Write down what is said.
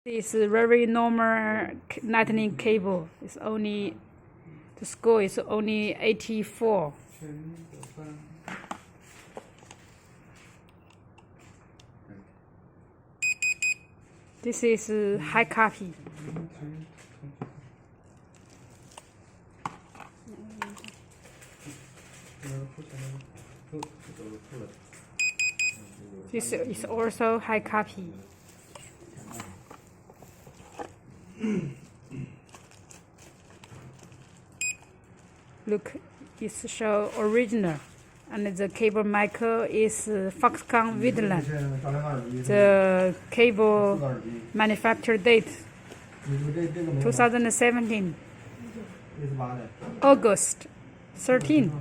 This is very normal lightning cable. It's only the score is only 84. This is high copy. This is also high copy. Look, it's show original, and the cable maker is Foxconn Vidland. The cable manufacture date 2017 August 13.